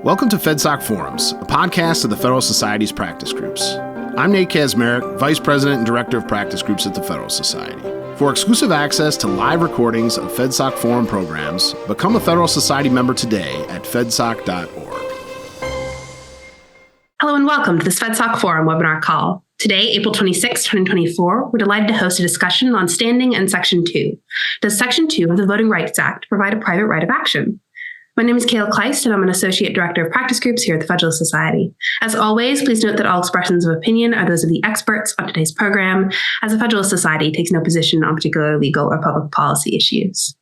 Welcome to FedSoc Forums, a podcast of the Federalist Society's practice groups. I'm Nate Kazmarek, Vice President and Director of Practice Groups at the Federalist Society. For exclusive access to live recordings of FedSoc Forum programs, become a Federalist Society member today at fedsoc.org. Hello and welcome to this FedSoc Forum webinar call. Today, April 26, 2024, we're delighted to host a discussion on standing and Section 2. Does Section 2 of the Voting Rights Act provide a private right of action? My name is Kayla Kleist, and I'm an Associate Director of Practice Groups here at the Federalist Society. As always, please note that all expressions of opinion are those of the experts on today's program, as the Federalist Society takes no position on particular legal or public policy issues.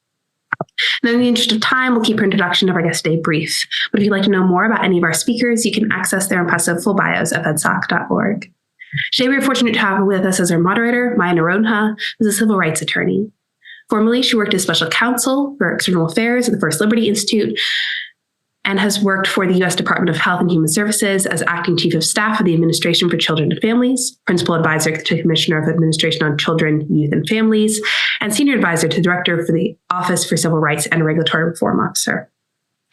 Now, in the interest of time, we'll keep our introduction of our guest today brief. But if you'd like to know more about any of our speakers, you can access their impressive full bios at fedsoc.org. Today, we are fortunate to have with us as our moderator, Maya Narodha, who's a civil rights attorney. Formerly, she worked as special counsel for external affairs at the First Liberty Institute and has worked for the U.S. Department of Health and Human Services as acting chief of staff of the Administration for Children and Families, principal advisor to the Commissioner of Administration on Children, Youth, and Families, and senior advisor to the Director for the Office for Civil Rights and Regulatory Reform Officer.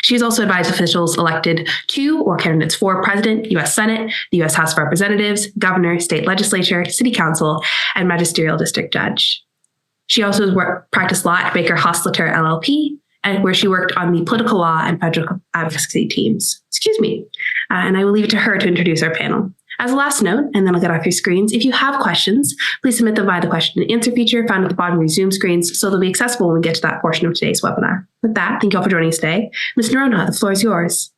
She has also advised officials elected to or candidates for President, U.S. Senate, the U.S. House of Representatives, Governor, State Legislature, City Council, and Magisterial District Judge. She also practiced law at Baker Hostetler LLP, where she worked on the political law and federal advocacy teams. And I will leave it to her to introduce our panel. As a last note, and then I'll get off your screens, if you have questions, please submit them via the question and answer feature found at the bottom of your Zoom screens so they'll be accessible when we get to that portion of today's webinar. With that, thank you all for joining us today. Ms. Narodha, the floor is yours.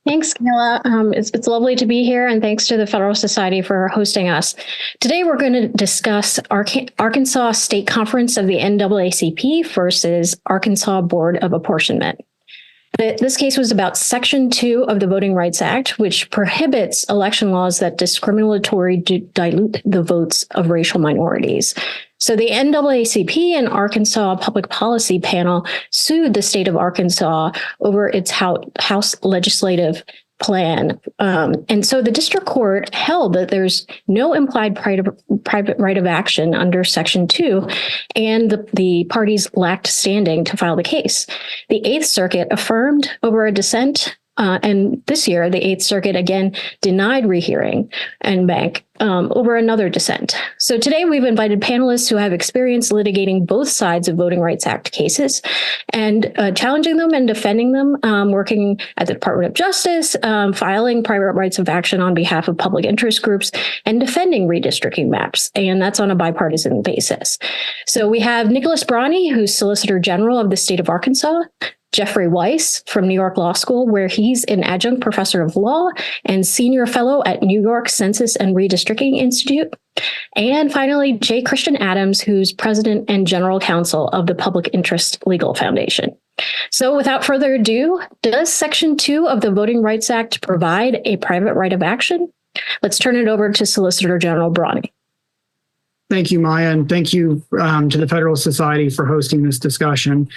Thanks, Kayla. It's lovely to be here, and thanks to the Federalist Society for hosting us. Today, we're going to discuss Arkansas State Conference of the NAACP versus Arkansas Board of Apportionment. This case was about Section 2 of the Voting Rights Act, which prohibits election laws that discriminatorily dilute the votes of racial minorities. So the NAACP and Arkansas Public Policy Panel sued the state of Arkansas over its House legislative plan. And so the district court held that there's no implied private right of action under Section 2, and the parties lacked standing to file the case. The Eighth Circuit affirmed over a dissent, and this year, the Eighth Circuit again denied rehearing and banc over another dissent. So today we've invited panelists who have experience litigating both sides of Voting Rights Act cases and challenging them and defending them, working at the Department of Justice, filing private rights of action on behalf of public interest groups, and defending redistricting maps. And that's on a bipartisan basis. So we have Nicholas Brawny, who's Solicitor General of the state of Arkansas, Jeffrey Weiss from New York Law School, where he's an adjunct professor of law and senior fellow at New York Census and Redistricting Institute. And finally, J. Christian Adams, who's president and general counsel of the Public Interest Legal Foundation. So without further ado, does Section 2 of the Voting Rights Act provide a private right of action? Let's turn it over to Solicitor General Brawny. Thank you, Maya, and thank you to the Federalist Society for hosting this discussion.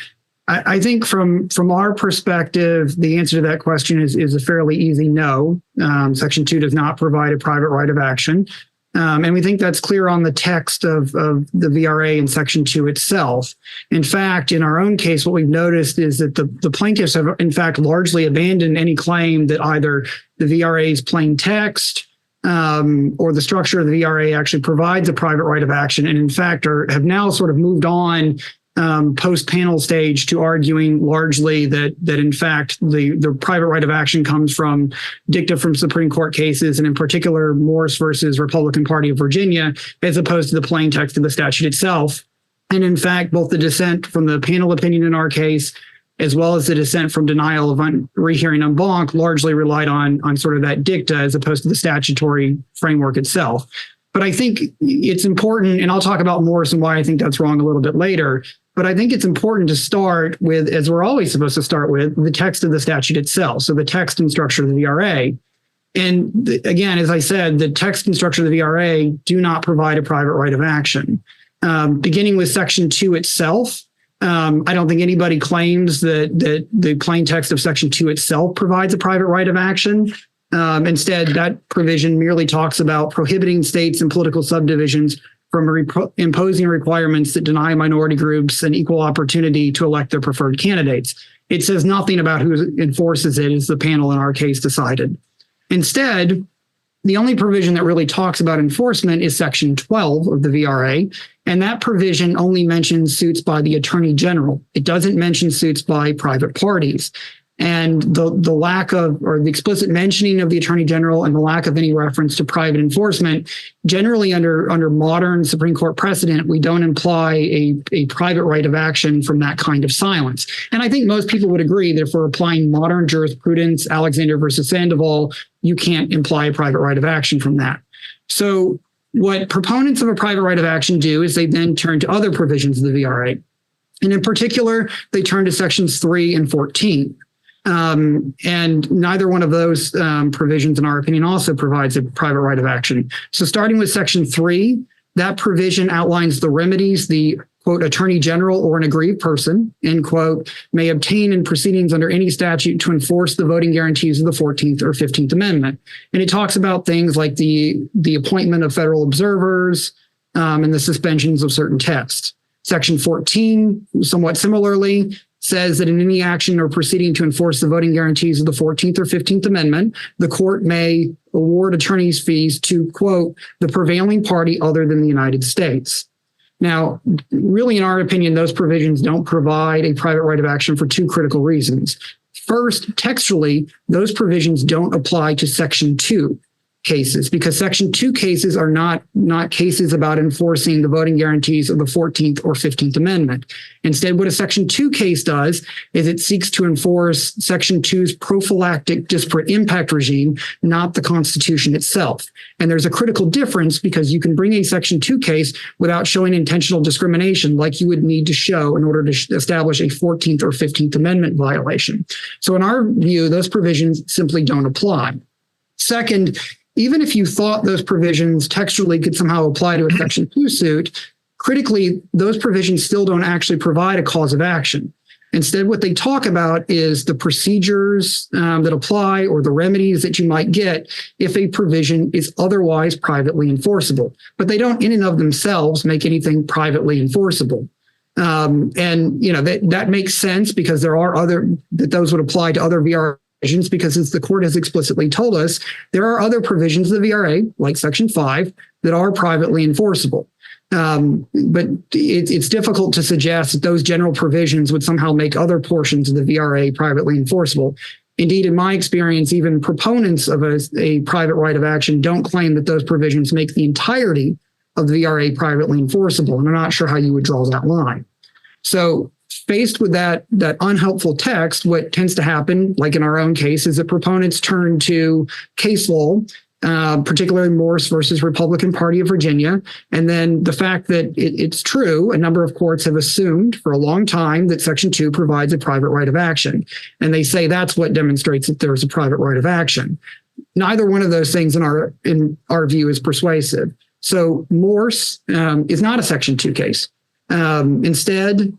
I think from our perspective, the answer to that question is a fairly easy no. Section 2 does not provide a private right of action. And we think that's clear on the text of the VRA in Section 2 itself. In fact, in our own case, what we've noticed is that the plaintiffs have, in fact, largely abandoned any claim that either the VRA's plain text or the structure of the VRA actually provides a private right of action, and in fact have now sort of moved on post-panel stage to arguing largely that in fact the private right of action comes from dicta from Supreme Court cases, and in particular Morse versus Republican Party of Virginia, as opposed to the plain text of the statute itself. And in fact, both the dissent from the panel opinion in our case, as well as the dissent from denial of rehearing en banc, largely relied on sort of that dicta as opposed to the statutory framework itself. But I think it's important, and I'll talk about Morse and why I think that's wrong a little bit later, but I think it's important to start with, as we're always supposed to start with, the text of the statute itself. So the text and structure of the VRA. And again, as I said, the text and structure of the VRA do not provide a private right of action. Beginning with Section 2 itself, I don't think anybody claims that the plain text of Section 2 itself provides a private right of action. Instead, that provision merely talks about prohibiting states and political subdivisions from imposing requirements that deny minority groups an equal opportunity to elect their preferred candidates. It says nothing about who enforces it, as the panel in our case decided. Instead, the only provision that really talks about enforcement is Section 12 of the VRA, and that provision only mentions suits by the Attorney General. It doesn't mention suits by private parties. And the lack of, or the explicit mentioning of the Attorney General and the lack of any reference to private enforcement, generally under modern Supreme Court precedent, we don't imply a private right of action from that kind of silence. And I think most people would agree that if we're applying modern jurisprudence, Alexander versus Sandoval, you can't imply a private right of action from that. So what proponents of a private right of action do is they then turn to other provisions of the VRA. And in particular, they turn to Sections 3 and 14. And neither one of those provisions, in our opinion, also provides a private right of action. So starting with Section 3, that provision outlines the remedies the, quote, Attorney General or an aggrieved person, end quote, may obtain in proceedings under any statute to enforce the voting guarantees of the 14th or 15th Amendment. And it talks about things like the appointment of federal observers and the suspensions of certain tests. Section 14, somewhat similarly, says that in any action or proceeding to enforce the voting guarantees of the 14th or 15th Amendment, the court may award attorney's fees to, quote, the prevailing party other than the United States. Now, really, in our opinion, those provisions don't provide a private right of action for two critical reasons. First, textually, those provisions don't apply to Section 2 cases, because Section 2 cases are not cases about enforcing the voting guarantees of the 14th or 15th Amendment. Instead, what a Section 2 case does is it seeks to enforce Section 2's prophylactic disparate impact regime, not the Constitution itself. And there's a critical difference, because you can bring a Section 2 case without showing intentional discrimination like you would need to show in order to establish a 14th or 15th Amendment violation. So in our view, those provisions simply don't apply. Second, even if you thought those provisions textually could somehow apply to a Section 2 suit, critically, those provisions still don't actually provide a cause of action. Instead, what they talk about is the procedures that apply or the remedies that you might get if a provision is otherwise privately enforceable. But they don't in and of themselves make anything privately enforceable. And you know that makes sense, because there are those would apply to other VRA, because as the court has explicitly told us, there are other provisions of the VRA, like Section 5, that are privately enforceable. But it's difficult to suggest that those general provisions would somehow make other portions of the VRA privately enforceable. Indeed, in my experience, even proponents of a private right of action don't claim that those provisions make the entirety of the VRA privately enforceable, and I'm not sure how you would draw that line. So faced with that unhelpful text, what tends to happen, like in our own case, is that proponents turn to case law, particularly Morse versus Republican Party of Virginia. And then the fact that it's true, a number of courts have assumed for a long time that Section 2 provides a private right of action. And they say that's what demonstrates that there's a private right of action. Neither one of those things in our view is persuasive. So Morse is not a Section 2 case. Instead,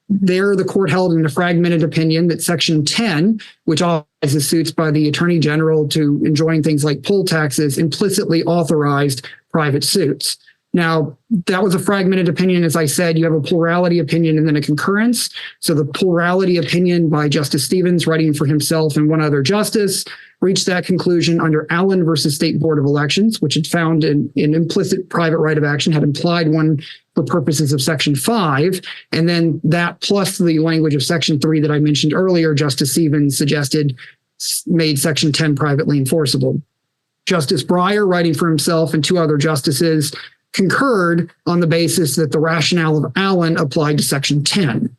there, the court held in a fragmented opinion that Section 10, which authorizes suits by the Attorney General to enjoin things like poll taxes, implicitly authorized private suits. Now, that was a fragmented opinion. As I said, you have a plurality opinion and then a concurrence. So the plurality opinion by Justice Stevens, writing for himself and one other justice, reached that conclusion under Allen versus State Board of Elections, which had found an implicit private right of action, had implied one for purposes of Section 5. And then that plus the language of Section 3 that I mentioned earlier, Justice Stevens suggested made Section 10 privately enforceable. Justice Breyer, writing for himself and two other justices, concurred on the basis that the rationale of Allen applied to Section 10.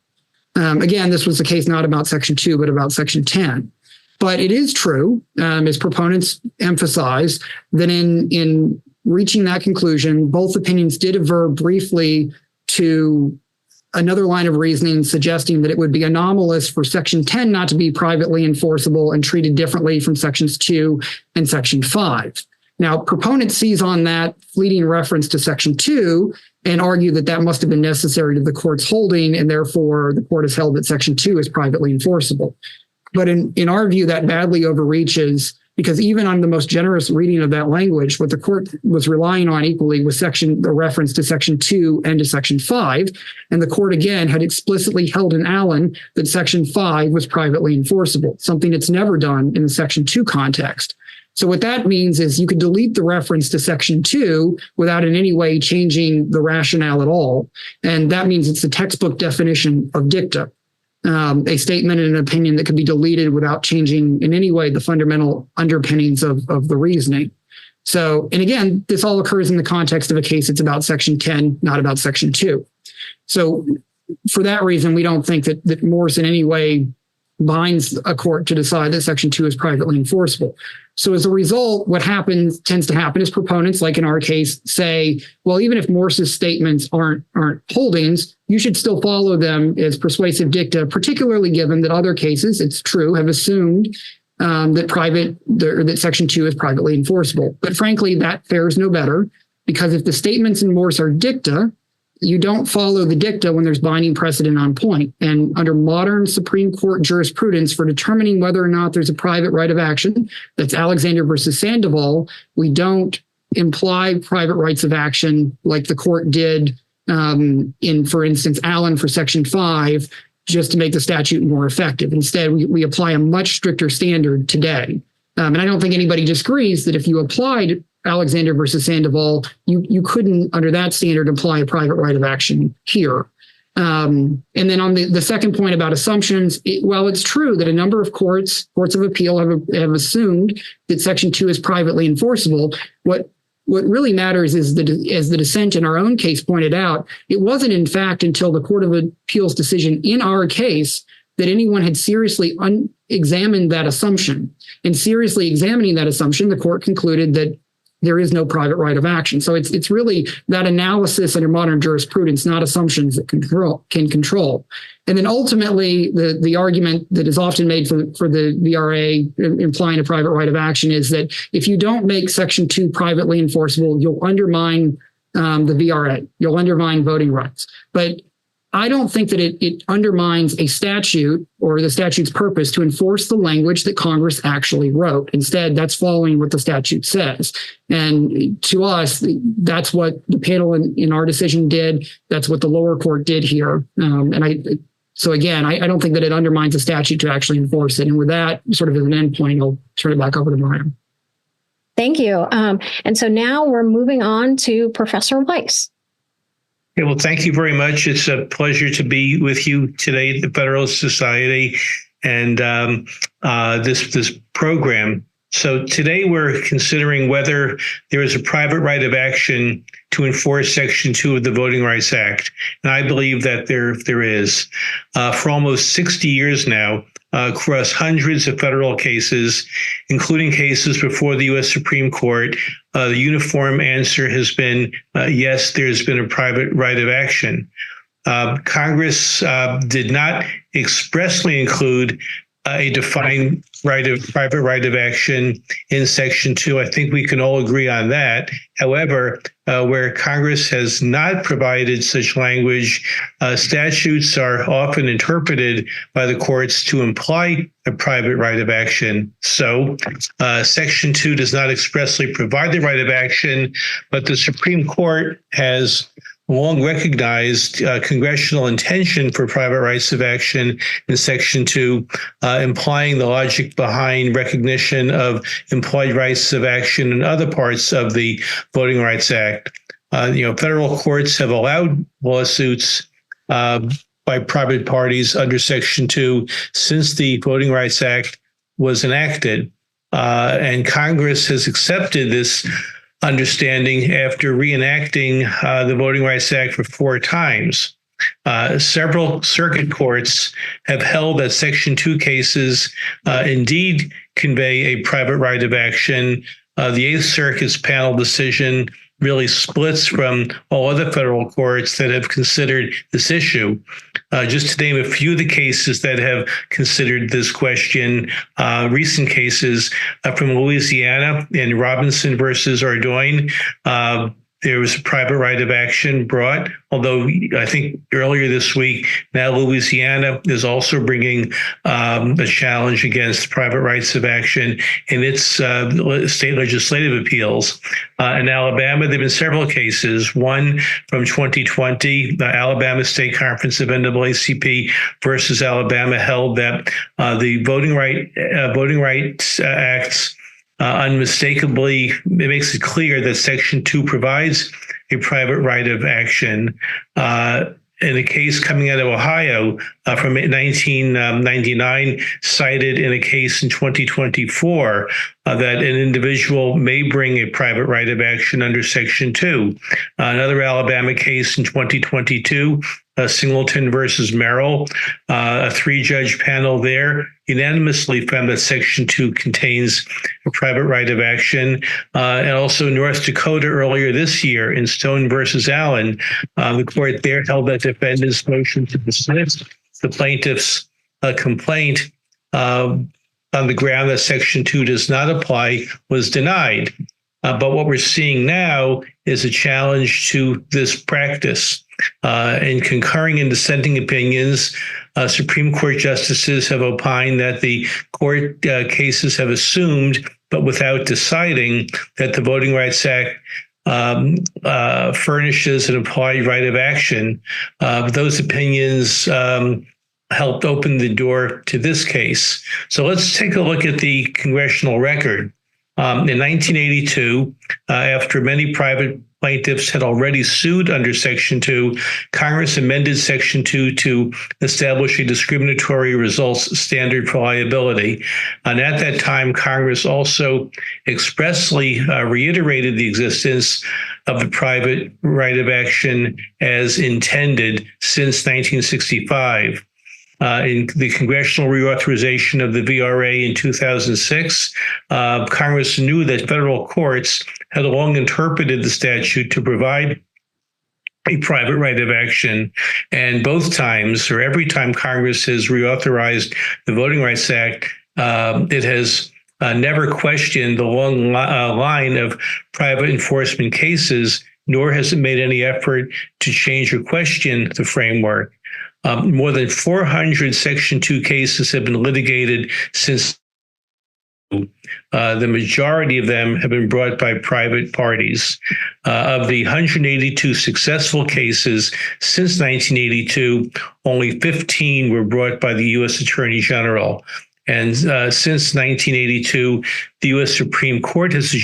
Again, this was the case not about Section 2, but about Section 10. But it is true, as proponents emphasize, that in reaching that conclusion, both opinions did aver briefly to another line of reasoning suggesting that it would be anomalous for Section 10 not to be privately enforceable and treated differently from Sections 2 and Section 5. Now, proponents seize on that fleeting reference to Section 2 and argue that that must have been necessary to the court's holding, and therefore the court has held that Section 2 is privately enforceable. But in our view, that badly overreaches because even on the most generous reading of that language, what the court was relying on equally was the reference to Section 2 and to Section 5. And the court, again, had explicitly held in Allen that Section 5 was privately enforceable, something it's never done in the Section 2 context. So what that means is you could delete the reference to Section 2 without in any way changing the rationale at all. And that means it's the textbook definition of dicta, a statement and an opinion that could be deleted without changing in any way the fundamental underpinnings of the reasoning. So, and again, this all occurs in the context of a case that's about Section 10, not about Section 2. So for that reason, we don't think that Morse in any way binds a court to decide that Section 2 is privately enforceable. So as a result, what tends to happen is proponents, like in our case, say, well, even if Morse's statements aren't holdings, you should still follow them as persuasive dicta, particularly given that other cases, it's true, have assumed that Section 2 is privately enforceable. But frankly, that fares no better, because if the statements in Morse are dicta, you don't follow the dicta when there's binding precedent on point. And under modern Supreme Court jurisprudence for determining whether or not there's a private right of action, that's Alexander versus Sandoval, we don't imply private rights of action like the court did in, for instance, Allen for Section 5, just to make the statute more effective. Instead, we apply a much stricter standard today. And I don't think anybody disagrees that if you applied Alexander versus Sandoval, you couldn't, under that standard, apply a private right of action here. And then on the second point about assumptions, while it's true that a number of courts of appeal have assumed that Section 2 is privately enforceable, what really matters is as the dissent in our own case pointed out, it wasn't in fact until the Court of Appeals decision in our case that anyone had seriously examined that assumption. And seriously examining that assumption, the court concluded that there is no private right of action. So it's really that analysis under modern jurisprudence, not assumptions that can control. And then ultimately, the argument that is often made for the VRA implying a private right of action is that if you don't make Section 2 privately enforceable, you'll undermine the VRA. You'll undermine voting rights. But I don't think that it undermines a statute or the statute's purpose to enforce the language that Congress actually wrote. Instead, that's following what the statute says. And to us, that's what the panel in our decision did. That's what the lower court did here. So again, I don't think that it undermines the statute to actually enforce it. And with that sort of as an endpoint, I'll turn it back over to Brian. Thank you. And so now we're moving on to Professor Weiss. Okay, well, thank you very much. It's a pleasure to be with you today at the Federalist Society and this program. So today we're considering whether there is a private right of action to enforce Section 2 of the Voting Rights Act. And I believe that there is. For almost 60 years now, across hundreds of federal cases, including cases before the U.S. Supreme Court, the uniform answer has been yes, there's been a private right of action. Congress did not expressly include a defined private right of action in Section 2. I think we can all agree on that. However, where Congress has not provided such language, statutes are often interpreted by the courts to imply a private right of action. So Section 2 does not expressly provide the right of action, but the Supreme Court has long recognized congressional intention for private rights of action in Section 2, implying the logic behind recognition of implied rights of action in other parts of the Voting Rights Act. Federal courts have allowed lawsuits by private parties under Section 2 since the Voting Rights Act was enacted, and Congress has accepted this understanding after reenacting the Voting Rights Act for 4 times. Several circuit courts have held that Section 2 cases indeed convey a private right of action. The 8th Circuit's panel decision really splits from all other federal courts that have considered this issue. Just to name a few of the cases that have considered this question, recent cases from Louisiana in Robinson versus Ardoin, there was a private right of action brought, although I think earlier this week, now Louisiana is also bringing a challenge against private rights of action in its state legislative appeals. In Alabama, there have been several cases. One from 2020, the Alabama State Conference of NAACP versus Alabama held that the Voting Rights Acts unmistakably, it makes it clear that Section 2 provides a private right of action. In a case coming out of Ohio from 1999, cited in a case in 2024, that an individual may bring a private right of action under Section 2. Another Alabama case in 2022, Singleton versus Merrill, a 3-judge panel there unanimously found that Section 2 contains a private right of action. And also North Dakota earlier this year in Stone versus Allen, the court there held that defendant's motion to dismiss the plaintiff's complaint on the ground that Section 2 does not apply was denied. But what we're seeing now is a challenge to this practice. In concurring and dissenting opinions, Supreme Court justices have opined that the court cases have assumed, but without deciding, that the Voting Rights Act furnishes an implied right of action. Those opinions helped open the door to this case. So let's take a look at the congressional record. In 1982, after many private plaintiffs had already sued under Section 2, Congress amended Section 2 to establish a discriminatory results standard for liability. And at that time, Congress also expressly reiterated the existence of the private right of action as intended since 1965. In the congressional reauthorization of the VRA in 2006, Congress knew that federal courts had long interpreted the statute to provide a private right of action. And both times, or every time Congress has reauthorized the Voting Rights Act, it has never questioned the long line of private enforcement cases, nor has it made any effort to change or question the framework. More than 400 Section 2 cases have been litigated since. The majority of them have been brought by private parties. Of the 182 successful cases since 1982, only 15 were brought by the U.S. Attorney General. And since 1982, the U.S. Supreme Court has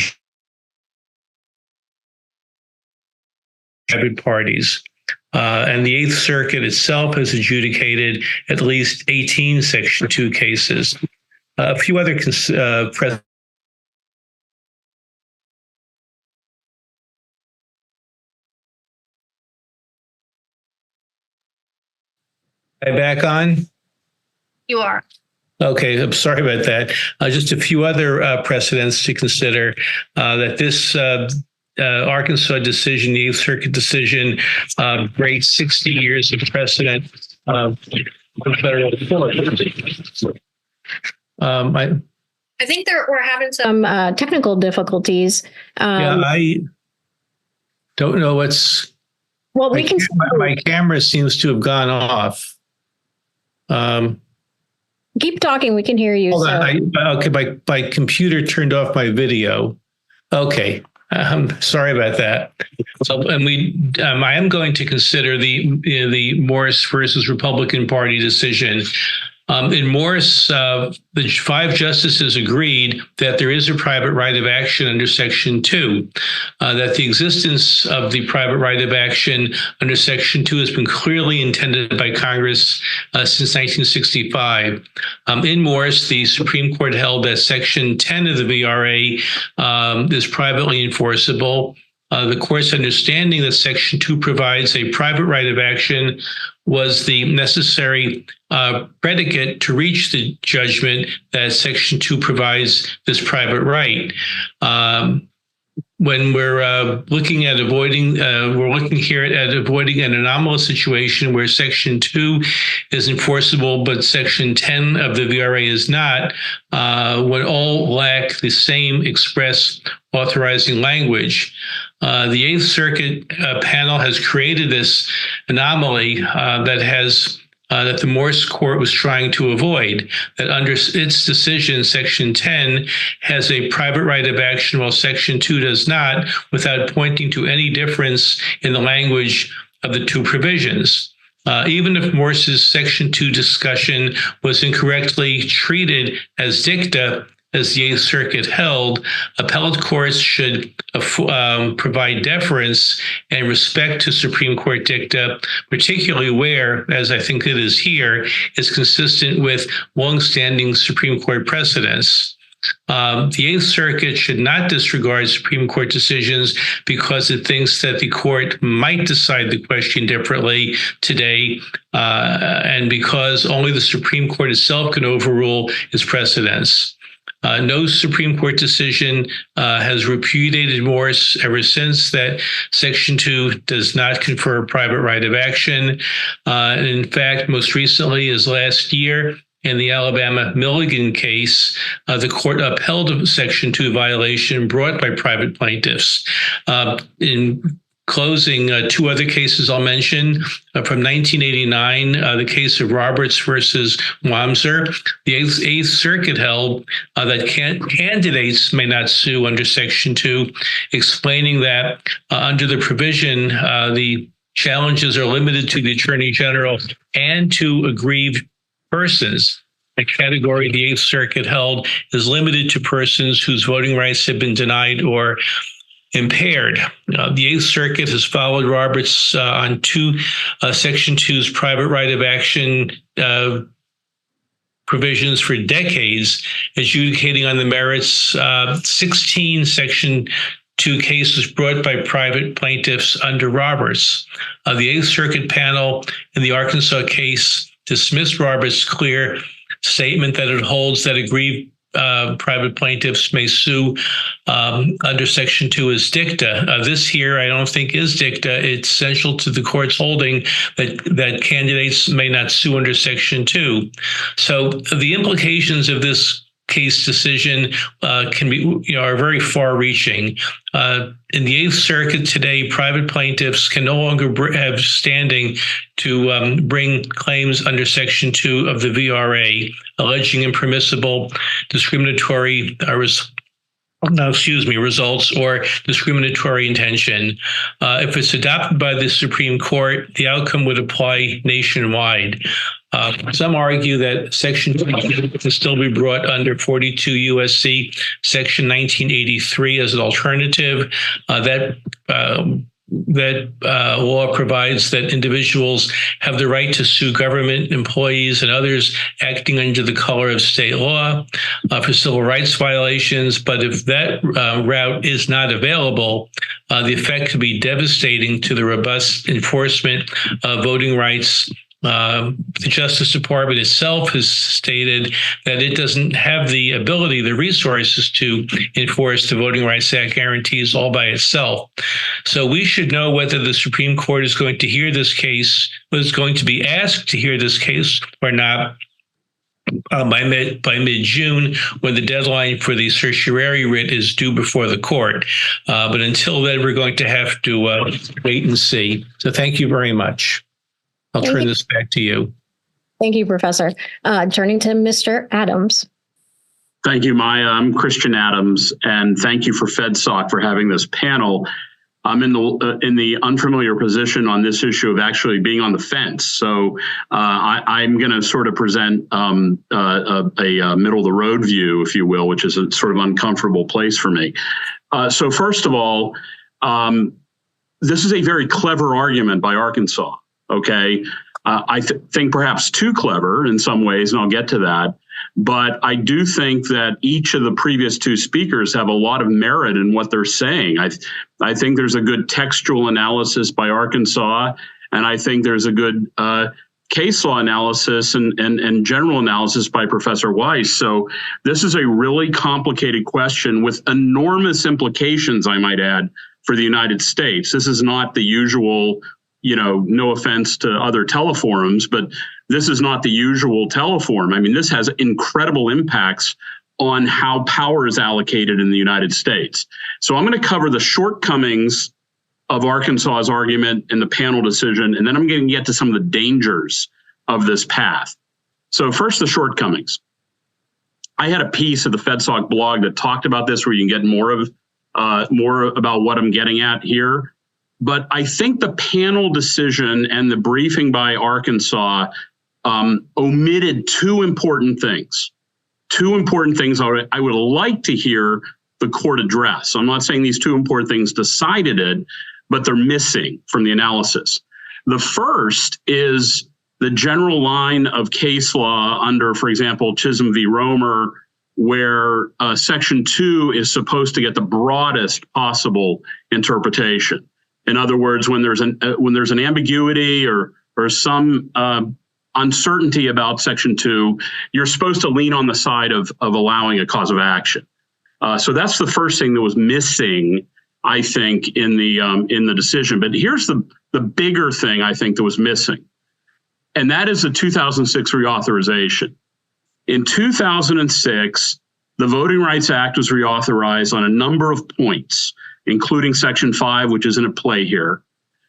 private parties. And the Eighth Circuit itself has adjudicated at least 18 Section 2 cases. A few other Am I back on? You are. Okay, I'm sorry about that. Just a few other precedents to consider that this Arkansas decision, the Eighth Circuit decision, breaks 60 years of precedent from federal court. I think we're having some technical difficulties. I don't know what's. Well, we can. My camera seems to have gone off. Keep talking. We can hear you. Hold on. Okay, my computer turned off my video. Okay. Sorry about that. So, and I am going to consider the Morris versus Republican Party decision. In Morris, the 5 justices agreed that there is a private right of action under Section 2, that the existence of the private right of action under Section 2 has been clearly intended by Congress since 1965. In Morris, the Supreme Court held that Section 10 of the VRA is privately enforceable. The court's understanding that Section 2 provides a private right of action was the necessary predicate to reach the judgment that Section 2 provides this private right. When we're looking at avoiding, we're looking here at avoiding an anomalous situation where Section 2 is enforceable, but Section 10 of the VRA is not, would all lack the same express authorizing language. The Eighth Circuit panel has created this anomaly that the Morse Court was trying to avoid, that under its decision, Section 10 has a private right of action while Section 2 does not, without pointing to any difference in the language of the two provisions. Even if Morse's Section 2 discussion was incorrectly treated as dicta, as the Eighth Circuit held, appellate courts should provide deference and respect to Supreme Court dicta, particularly where, as I think it is here, is consistent with longstanding Supreme Court precedents. The Eighth Circuit should not disregard Supreme Court decisions because it thinks that the court might decide the question differently today, and because only the Supreme Court itself can overrule its precedents. No Supreme Court decision has repudiated Morse ever since that Section 2 does not confer a private right of action. And in fact, most recently, as last year, in the Alabama Milligan case, the court upheld a Section 2 violation brought by private plaintiffs. In closing, two other cases I'll mention. From 1989, the case of Roberts versus Wamser, the Eighth Circuit held that candidates may not sue under Section 2, explaining that under the provision, the challenges are limited to the Attorney General and to aggrieved persons. A category the Eighth Circuit held is limited to persons whose voting rights have been denied or impaired. The Eighth Circuit has followed Roberts on Section 2's private right of action provisions for decades, adjudicating on the merits 16 Section 2 cases brought by private plaintiffs under Roberts. The Eighth Circuit panel in the Arkansas case dismissed Roberts' clear statement that it holds that aggrieved private plaintiffs may sue under Section 2 as dicta. This here, I don't think is dicta. It's essential to the court's holding that candidates may not sue under Section 2. So the implications of this case decision are very far-reaching. In the Eighth Circuit today, private plaintiffs can no longer have standing to bring claims under Section 2 of the VRA, alleging impermissible discriminatory results or discriminatory intention. If it's adopted by the Supreme Court, the outcome would apply nationwide. Some argue that Section 2 can still be brought under 42 U.S.C. Section 1983 as an alternative. That law provides that individuals have the right to sue government employees and others acting under the color of state law for civil rights violations. But if that route is not available, the effect could be devastating to the robust enforcement of voting rights. The Justice Department itself has stated that it doesn't have the ability, the resources to enforce the Voting Rights Act guarantees all by itself. So we should know whether the Supreme Court is going to hear this case, was going to be asked to hear this case or not by mid-June, when the deadline for the certiorari writ is due before the court. But until then, we're going to have to wait and see. So thank you very much. I'll turn this back to you. Thank you, Professor. Turning to Mr. Adams. Thank you, Maya. I'm Christian Adams, and thank you for FedSoc for having this panel. I'm in the unfamiliar position on this issue of actually being on the fence. So I'm going to sort of present a middle of the road view, if you will, which is a sort of uncomfortable place for me. So first of all, this is a very clever argument by Arkansas. Okay, I think perhaps too clever in some ways, and I'll get to that. But I do think that each of the previous two speakers have a lot of merit in what they're saying. I think there's a good textual analysis by Arkansas, and I think there's a good case law analysis and general analysis by Professor Weiss. So this is a really complicated question with enormous implications, I might add, for the United States. This is not the usual, no offense to other teleforums, but this is not the usual teleform. I mean, this has incredible impacts on how power is allocated in the United States. So I'm going to cover the shortcomings of Arkansas's argument in the panel decision, and then I'm going to get to some of the dangers of this path. So first, the shortcomings. I had a piece of the FedSoc blog that talked about this, where you can get more about what I'm getting at here. But I think the panel decision and the briefing by Arkansas omitted two important things. Two important things I would like to hear the court address. I'm not saying these two important things decided it, but they're missing from the analysis. The first is the general line of case law under, for example, Chisholm v. Romer, where Section 2 is supposed to get the broadest possible interpretation. In other words, when there's an ambiguity or some uncertainty about Section 2, you're supposed to lean on the side of allowing a cause of action. So that's the first thing that was missing, I think, in the decision. But here's the bigger thing I think that was missing, and that is the 2006 reauthorization. In 2006, the Voting Rights Act was reauthorized on a number of points, including Section 5, which isn't at play here.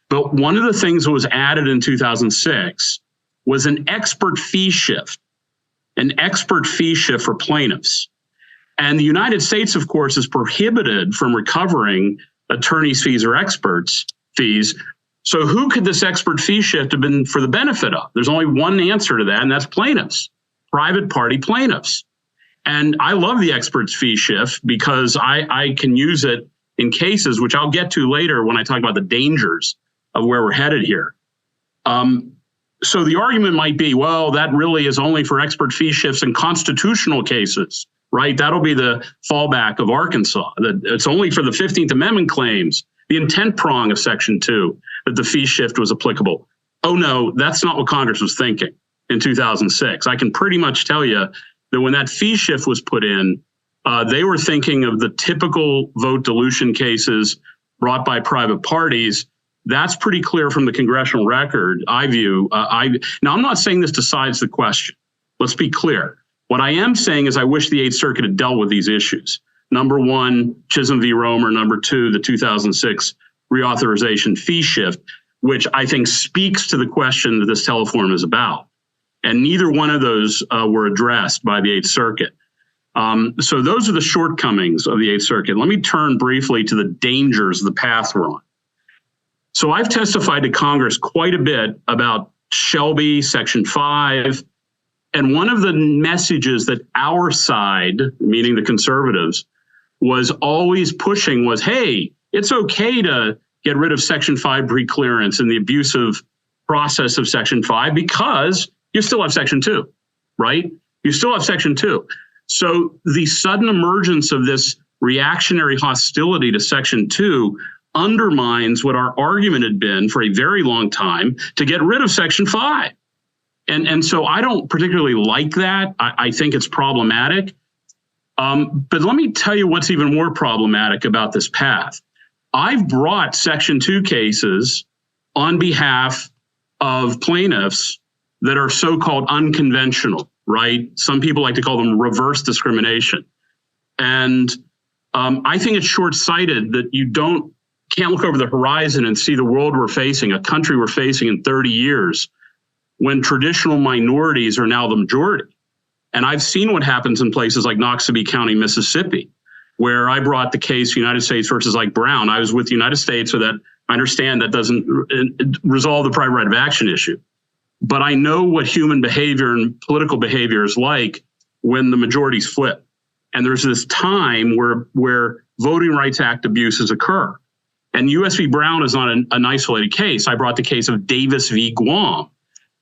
But one of the things that was added in 2006 was an expert fee shift for plaintiffs. And the United States, of course, is prohibited from recovering attorneys' fees or experts' fees. So who could this expert fee shift have been for the benefit of? There's only one answer to that, and that's plaintiffs, private party plaintiffs. And I love the expert's fee shift because I can use it in cases, which I'll get to later when I talk about the dangers of where we're headed here. So the argument might be, well, that really is only for expert fee shifts in constitutional cases, right? That'll be the fallback of Arkansas. That it's only for the 15th Amendment claims, the intent prong of Section 2, that the fee shift was applicable. Oh, no, that's not what Congress was thinking in 2006. I can pretty much tell you that when that fee shift was put in, they were thinking of the typical vote dilution cases brought by private parties. That's pretty clear from the congressional record, I view. Now, I'm not saying this decides the question. Let's be clear. What I am saying is I wish the Eighth Circuit had dealt with these issues. Number one, Chisholm v. Romer. Number two, the 2006 reauthorization fee shift, which I think speaks to the question that this teleforum is about. And neither one of those were addressed by the Eighth Circuit. So those are the shortcomings of the Eighth Circuit. Let me turn briefly to the dangers of the path we're on. So I've testified to Congress quite a bit about Shelby, Section 5, and one of the messages that our side, meaning the conservatives, was always pushing was, hey, it's okay to get rid of Section 5 preclearance and the abusive process of Section 5 because you still have Section 2, right? You still have Section 2. So the sudden emergence of this reactionary hostility to Section 2 undermines what our argument had been for a very long time to get rid of Section 5. And so I don't particularly like that. I think it's problematic. But let me tell you what's even more problematic about this path. I've brought Section 2 cases on behalf of plaintiffs that are so-called unconventional, right? Some people like to call them reverse discrimination. And I think it's short-sighted that you can't look over the horizon and see the world we're facing, a country we're facing in 30 years, when traditional minorities are now the majority. And I've seen what happens in places like Noxubee County, Mississippi, where I brought the case United States versus like Brown. I was with the United States, so that I understand that doesn't resolve the private right of action issue. But I know what human behavior and political behavior is like when the majorities flip. And there's this time where Voting Rights Act abuses occur. And U.S. v. Brown is not an isolated case. I brought the case of Davis v. Guam.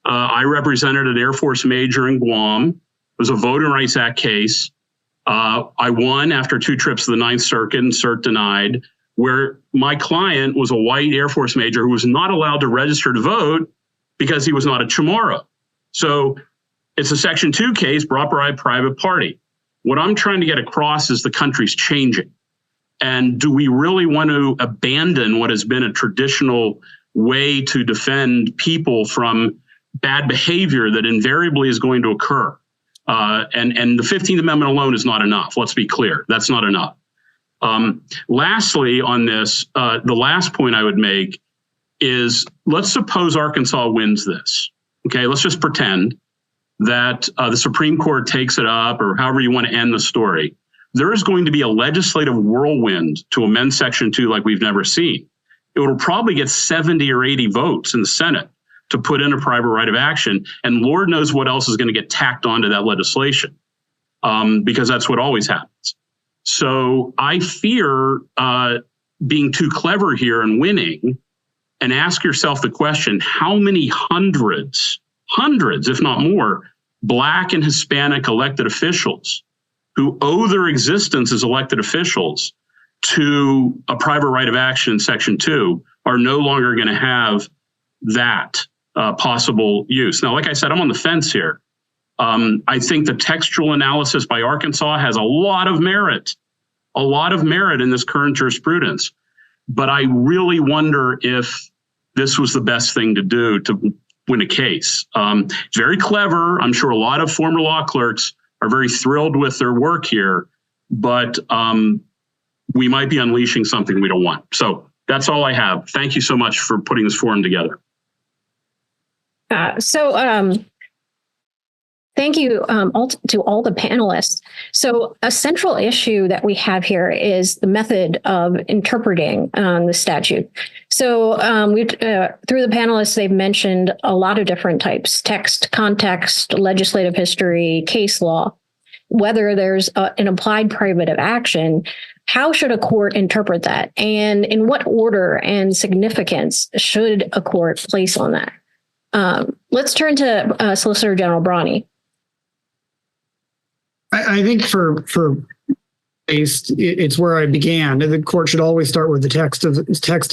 I represented an Air Force major in Guam. It was a Voting Rights Act case. I won after 2 trips to the Ninth Circuit and cert denied, where my client was a white Air Force major who was not allowed to register to vote because he was not a Chamorro. So it's a Section 2 case brought by a private party. What I'm trying to get across is the country's changing. And do we really want to abandon what has been a traditional way to defend people from bad behavior that invariably is going to occur? And the 15th Amendment alone is not enough. Let's be clear. That's not enough. Lastly, on this, the last point I would make is, let's suppose Arkansas wins this. Okay, let's just pretend that the Supreme Court takes it up, or however you want to end the story. There is going to be a legislative whirlwind to amend Section 2 like we've never seen. It will probably get 70 or 80 votes in the Senate to put in a private right of action. And Lord knows what else is going to get tacked onto that legislation, because that's what always happens. So I fear being too clever here and winning, and ask yourself the question, how many hundreds, if not more, Black and Hispanic elected officials who owe their existence as elected officials to a private right of action in Section 2 are no longer going to have that possible use. Now, like I said, I'm on the fence here. I think the textual analysis by Arkansas has a lot of merit in this current jurisprudence. But I really wonder if this was the best thing to do to win a case. It's very clever. I'm sure a lot of former law clerks are very thrilled with their work here, but we might be unleashing something we don't want. So that's all I have. Thank you so much for putting this forum together. Thank you to all the panelists. So a central issue that we have here is the method of interpreting the statute. So through the panelists, they've mentioned a lot of different types: text, context, legislative history, case law. Whether there's an applied private of action, how should a court interpret that? And in what order and significance should a court place on that? Let's turn to Solicitor General Brawny. I think for it's where I began. The court should always start with the text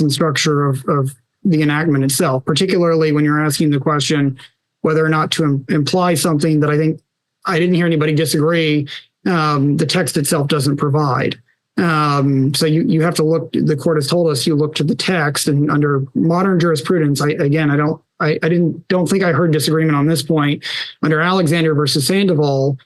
and structure of the enactment itself, particularly when you're asking the question whether or not to imply something that I didn't hear anybody disagree. The text itself doesn't provide. So you have to look. The court has told us you look to the text, and under modern jurisprudence, I don't think I heard disagreement on this point. Under Alexander versus Sandoval,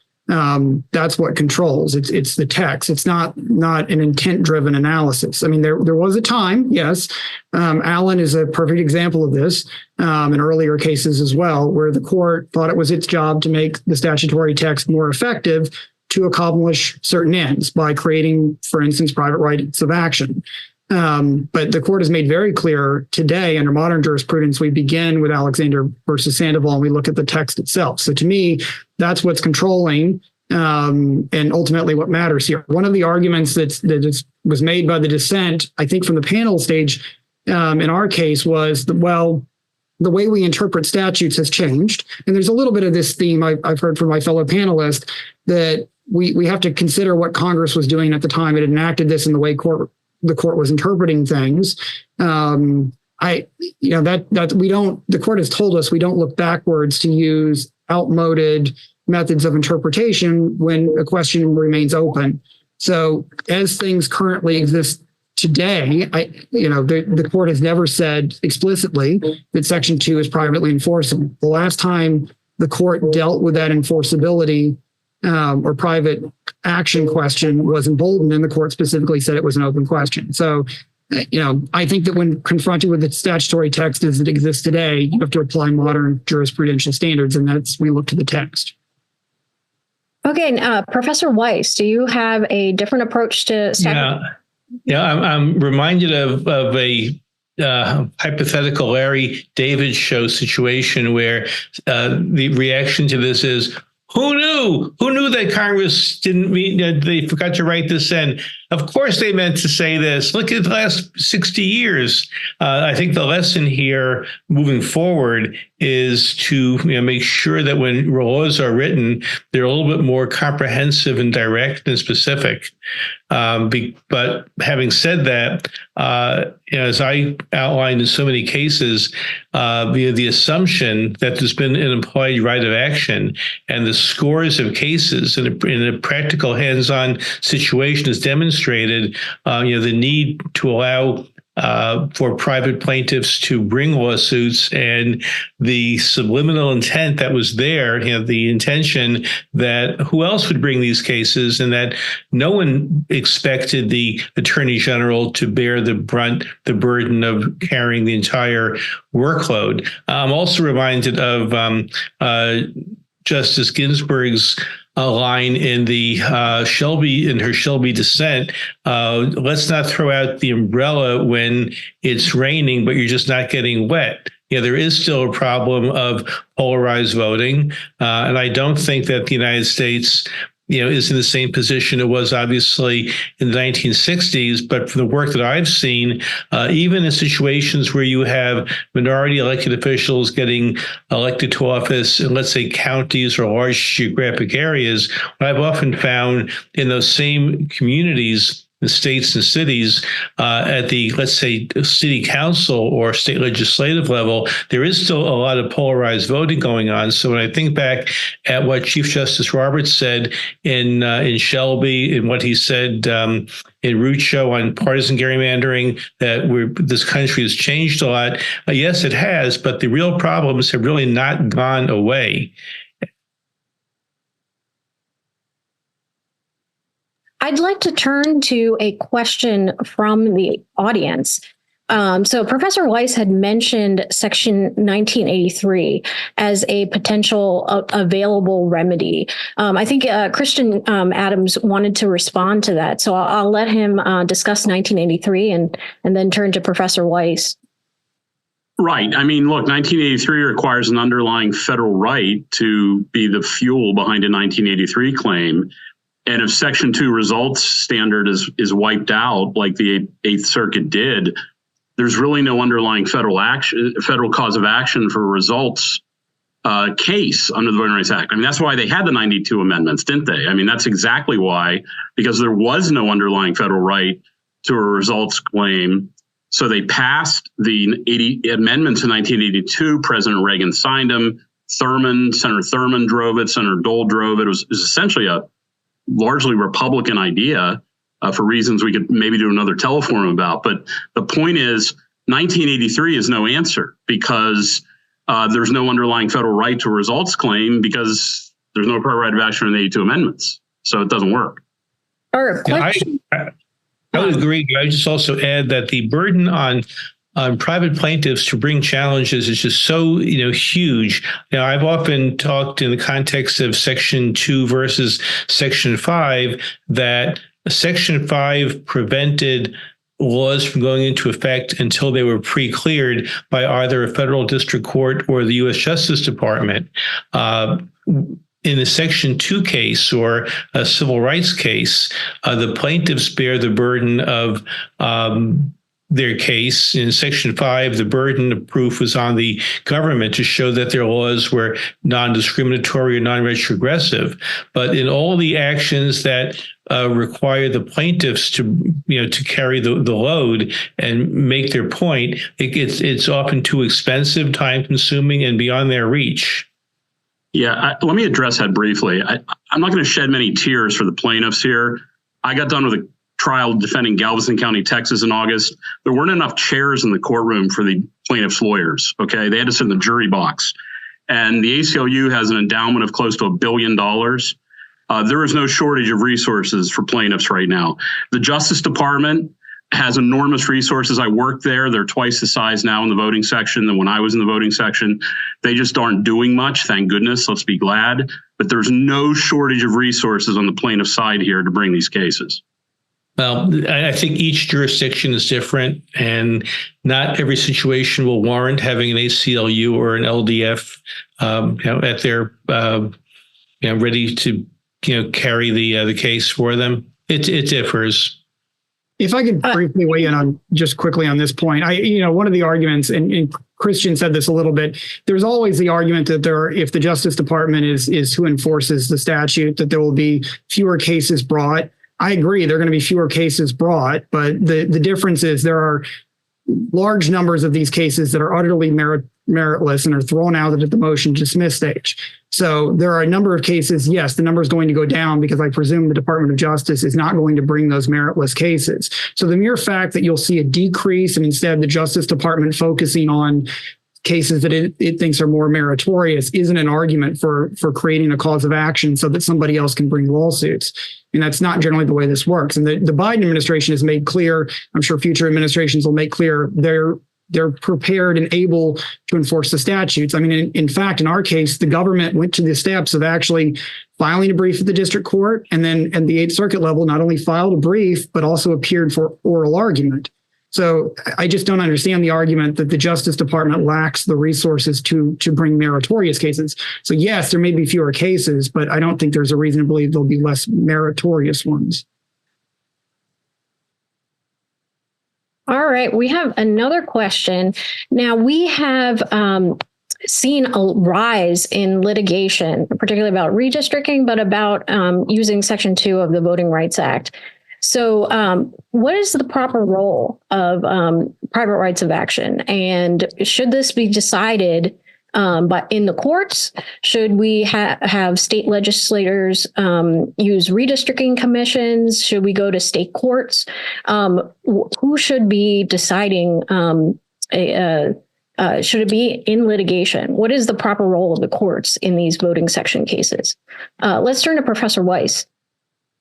that's what controls. It's the text. It's not an intent-driven analysis. I mean, there was a time, yes. Allen is a perfect example of this, in earlier cases as well, where the court thought it was its job to make the statutory text more effective to accomplish certain ends by creating, for instance, private rights of action. But the court has made very clear today, under modern jurisprudence, we begin with Alexander versus Sandoval and we look at the text itself. So to me, that's what's controlling and ultimately what matters here. One of the arguments that was made by the dissent, I think from the panel stage in our case, was the way we interpret statutes has changed. And there's a little bit of this theme I've heard from my fellow panelists, that we have to consider what Congress was doing at the time it enacted this and the way the court was interpreting things. The court has told us we don't look backwards to use outmoded methods of interpretation when a question remains open. So as things currently exist today, the court has never said explicitly that Section 2 is privately enforceable. The last time the court dealt with that enforceability or private action question was in Bolden, and the court specifically said it was an open question. So, I think that when confronted with the statutory text as it exists today, you have to apply modern jurisprudential standards, and we look to the text. Okay, Professor Weiss, do you have a different approach to statute? Yeah, I'm reminded of a hypothetical Larry David show situation where the reaction to this is, who knew? Who knew that Congress didn't mean, they forgot to write this in? Of course they meant to say this. Look at the last 60 years. I think the lesson here moving forward is to make sure that when laws are written, they're a little bit more comprehensive and direct and specific. But having said that, as I outlined in so many cases, the assumption that there's been an implied right of action and the scores of cases in a practical hands-on situation has demonstrated the need to allow for private plaintiffs to bring lawsuits, and the subliminal intent that was there, the intention that who else would bring these cases, and that no one expected the Attorney General to bear the burden of carrying the entire workload. I'm also reminded of Justice Ginsburg's line in the her Shelby dissent. Let's not throw out the umbrella when it's raining, but you're just not getting wet. There is still a problem of polarized voting, and I don't think that the United States is in the same position it was obviously in the 1960s. But from the work that I've seen, even in situations where you have minority elected officials getting elected to office in, let's say, counties or large geographic areas, what I've often found in those same communities, the states and cities, at the, let's say, city council or state legislative level, there is still a lot of polarized voting going on. So when I think back at what Chief Justice Roberts said in Shelby, and what he said in Rucho on partisan gerrymandering, that this country has changed a lot. Yes, it has, but the real problems have really not gone away. I'd like to turn to a question from the audience. So Professor Weiss had mentioned Section 1983 as a potential available remedy. I think Christian Adams wanted to respond to that. So I'll let him discuss 1983 and then turn to Professor Weiss. Right. I mean, look, 1983 requires an underlying federal right to be the fuel behind a 1983 claim. And if Section 2 results standard is wiped out, like the Eighth Circuit did, there's really no underlying federal cause of action for a results case under the Voting Rights Act. I mean, that's why they had the 92 amendments, didn't they? I mean, that's exactly why, because there was no underlying federal right to a results claim. So they passed the amendments in 1982. President Reagan signed them. Senator Thurmond drove it. Senator Dole drove it. It was essentially a largely Republican idea for reasons we could maybe do another teleforum about. But the point is, 1983 is no answer because there's no underlying federal right to a results claim because there's no private right of action in the 82 amendments. So it doesn't work. I would agree. But I would just also add that the burden on private plaintiffs to bring challenges is just so, huge. I've often talked in the context of Section 2 versus Section 5 that Section 5 prevented laws from going into effect until they were pre-cleared by either a federal district court or the U.S. Justice Department. In the Section 2 case or a civil rights case, the plaintiffs bear the burden of their case. In Section 5, the burden of proof was on the government to show that their laws were non-discriminatory or non-retrogressive. But in all the actions that require the plaintiffs to carry the load and make their point, it's often too expensive, time-consuming, and beyond their reach. Yeah, let me address that briefly. I'm not going to shed many tears for the plaintiffs here. I got done with a trial defending Galveston County, Texas in August. There weren't enough chairs in the courtroom for the plaintiffs' lawyers. Okay, they had to sit in the jury box. And the ACLU has an endowment of close to $1 billion. There is no shortage of resources for plaintiffs right now. The Justice Department has enormous resources. I worked there. They're twice the size now in the voting section than when I was in the voting section. They just aren't doing much, thank goodness. Let's be glad. But there's no shortage of resources on the plaintiff side here to bring these cases. Well, I think each jurisdiction is different, and not every situation will warrant having an ACLU or an LDF, at their, ready to, carry the case for them. It differs. If I could briefly weigh in on just quickly on this point, one of the arguments, and Christian said this a little bit, there's always the argument that if the Justice Department is who enforces the statute, that there will be fewer cases brought. I agree, there are going to be fewer cases brought, but the difference is there are large numbers of these cases that are utterly meritless and are thrown out at the motion to dismiss stage. So there are a number of cases, yes, the number is going to go down because I presume the Department of Justice is not going to bring those meritless cases. So the mere fact that you'll see a decrease and instead the Justice Department focusing on cases that it thinks are more meritorious isn't an argument for creating a cause of action so that somebody else can bring lawsuits. And that's not generally the way this works. And the Biden administration has made clear, I'm sure future administrations will make clear, they're prepared and able to enforce the statutes. I mean, in fact, in our case, the government went to the steps of actually filing a brief at the district court, and then at the Eighth Circuit level, not only filed a brief, but also appeared for oral argument. So I just don't understand the argument that the Justice Department lacks the resources to bring meritorious cases. So yes, there may be fewer cases, but I don't think there's a reason to believe there'll be less meritorious ones. All right, we have another question. Now, we have seen a rise in litigation, particularly about redistricting, but about using Section 2 of the Voting Rights Act. So what is the proper role of private rights of action? And should this be decided but in the courts? Should we have state legislators use redistricting commissions? Should we go to state courts? Who should be deciding? Should it be in litigation? What is the proper role of the courts in these voting section cases? Let's turn to Professor Weiss.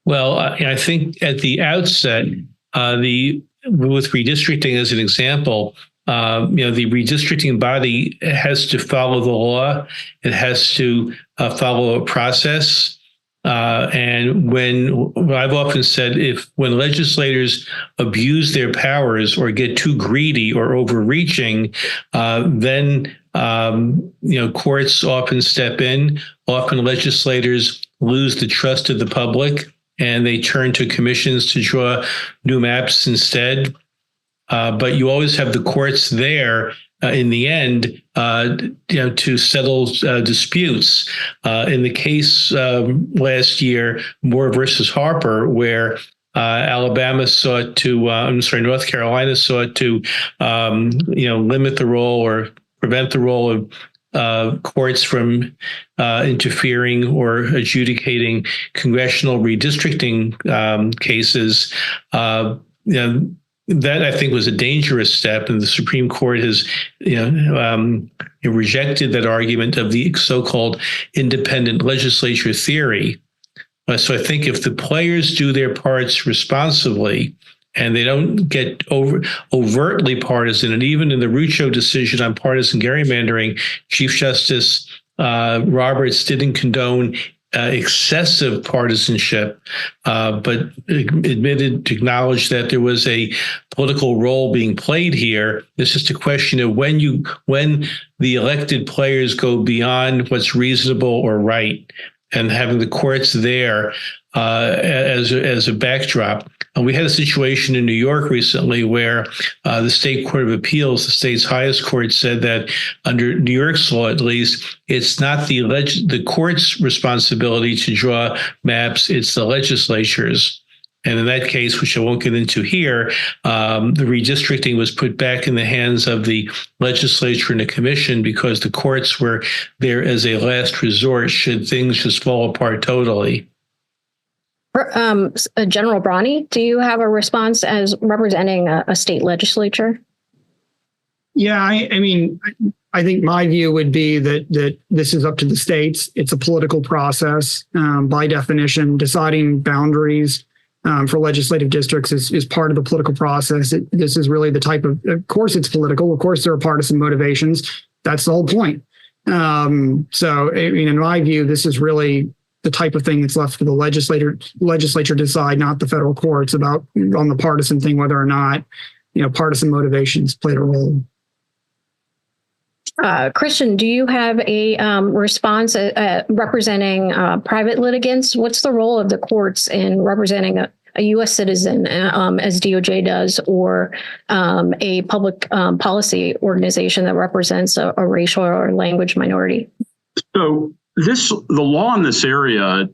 Well, I think at the outset, with redistricting as an example, the redistricting body has to follow the law. It has to follow a process. And when I've often said, when legislators abuse their powers or get too greedy or overreaching, then courts often step in. Often legislators lose the trust of the public, and they turn to commissions to draw new maps instead. But you always have the courts there in the end, to settle disputes. In the case last year, Moore versus Harper, where North Carolina sought to, limit the role or prevent the role of courts from interfering or adjudicating congressional redistricting cases. That I think was a dangerous step, and the Supreme Court has, rejected that argument of the so-called independent legislature theory. So I think if the players do their parts responsibly, and they don't get overtly partisan, and even in the Rucho decision on partisan gerrymandering, Chief Justice Roberts didn't condone excessive partisanship, but acknowledged that there was a political role being played here. It's just a question of when the elected players go beyond what's reasonable or right, and having the courts there as a backdrop. And we had a situation in New York recently where the State Court of Appeals, the state's highest court, said that under New York's law, at least, it's not the court's responsibility to draw maps, it's the legislature's. And in that case, which I won't get into here, the redistricting was put back in the hands of the legislature and the commission because the courts were there as a last resort should things just fall apart totally. General Brawny, do you have a response as representing a state legislature? Yeah, I think my view would be that this is up to the states. It's a political process. By definition, deciding boundaries for legislative districts is part of the political process. This is really the type of course it's political. Of course, there are partisan motivations. That's the whole point. So, in my view, this is really the type of thing that's left for the legislature to decide, not the federal courts, about on the partisan thing, whether or not, partisan motivations played a role. Christian, do you have a response representing private litigants? What's the role of the courts in representing a U.S. citizen, as DOJ does, or a public policy organization that represents a racial or language minority? So the law in this area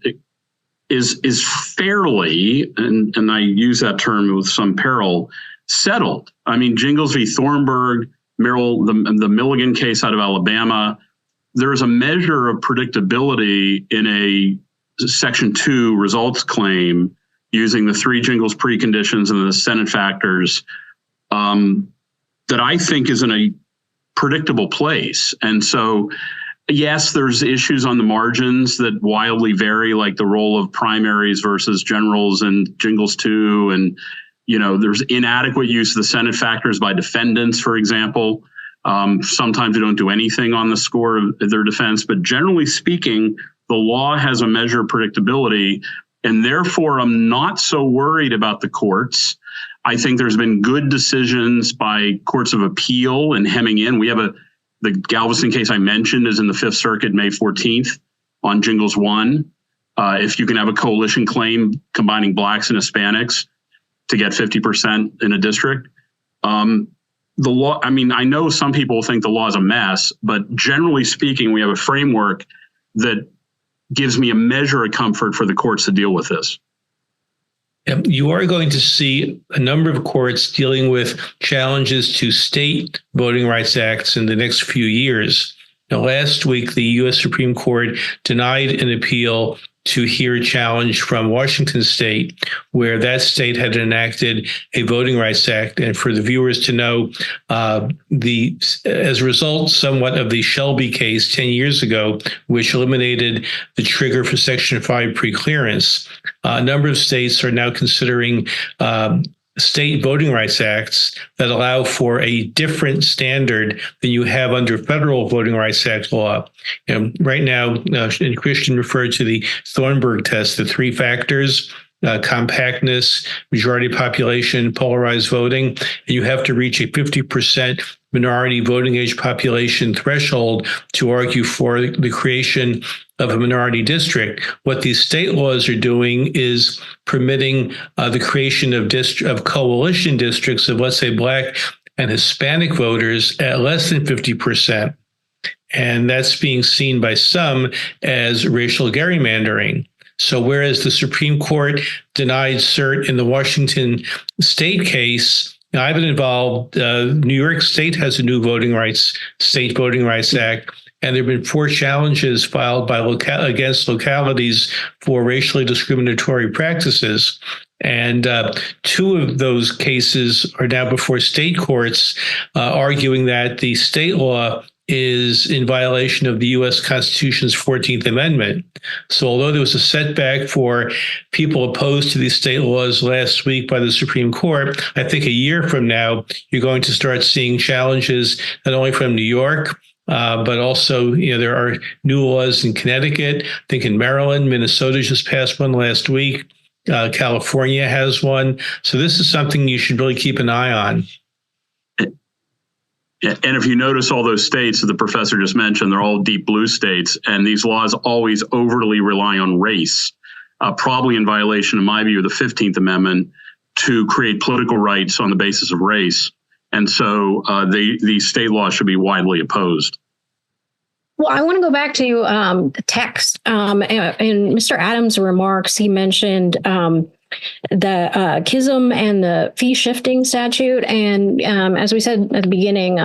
is fairly, and I use that term with some peril, settled. I mean, Jingles v. Thornburg, the Milligan case out of Alabama, there is a measure of predictability in a Section 2 results claim using the three jingles preconditions and the Senate factors that I think is in a predictable place. And so, yes, there's issues on the margins that wildly vary, like the role of primaries versus generals and jingles 2. And, there's inadequate use of the Senate factors by defendants, for example. Sometimes they don't do anything on the score of their defense, but generally speaking, the law has a measure of predictability, and therefore I'm not so worried about the courts. I think there's been good decisions by courts of appeal in hemming in. We have the Galveston case I mentioned is in the Fifth Circuit, May 14th on Jingles 1. If you can have a coalition claim combining blacks and Hispanics to get 50% in a district. The law, I know some people think the law is a mess, but generally speaking, we have a framework that gives me a measure of comfort for the courts to deal with this. You are going to see a number of courts dealing with challenges to state voting rights acts in the next few years. Now, last week, the U.S. Supreme Court denied an appeal to hear a challenge from Washington State, where that state had enacted a Voting Rights Act. And for the viewers to know, as a result somewhat of the Shelby case 10 years ago, which eliminated the trigger for Section 5 preclearance, a number of states are now considering state voting rights acts that allow for a different standard than you have under federal Voting Rights Act law. Right now, and Christian referred to the Thornburg test, the three factors: compactness, majority population, polarized voting, and you have to reach a 50% minority voting age population threshold to argue for the creation of a minority district. What these state laws are doing is permitting the creation of coalition districts of, let's say, Black and Hispanic voters at less than 50%. And that's being seen by some as racial gerrymandering. So whereas the Supreme Court denied cert in the Washington State case, I've been involved. New York State has a new State Voting Rights Act, and there have been 4 challenges filed by against localities for racially discriminatory practices. And 2 of those cases are now before state courts, arguing that the state law is in violation of the U.S. Constitution's 14th Amendment. So although there was a setback for people opposed to these state laws last week by the Supreme Court, I think a year from now, you're going to start seeing challenges not only from New York, but also, there are new laws in Connecticut, I think in Maryland, Minnesota just passed one last week. California has one. So this is something you should really keep an eye on. And if you notice all those states that the professor just mentioned, they're all deep blue states, and these laws always overly rely on race, probably in violation, in my view, of the 15th Amendment, to create political rights on the basis of race. And so these state laws should be widely opposed. Well, I want to go back to the text. In Mr. Adams' remarks, he mentioned the CHISM and the fee shifting statute. And as we said at the beginning,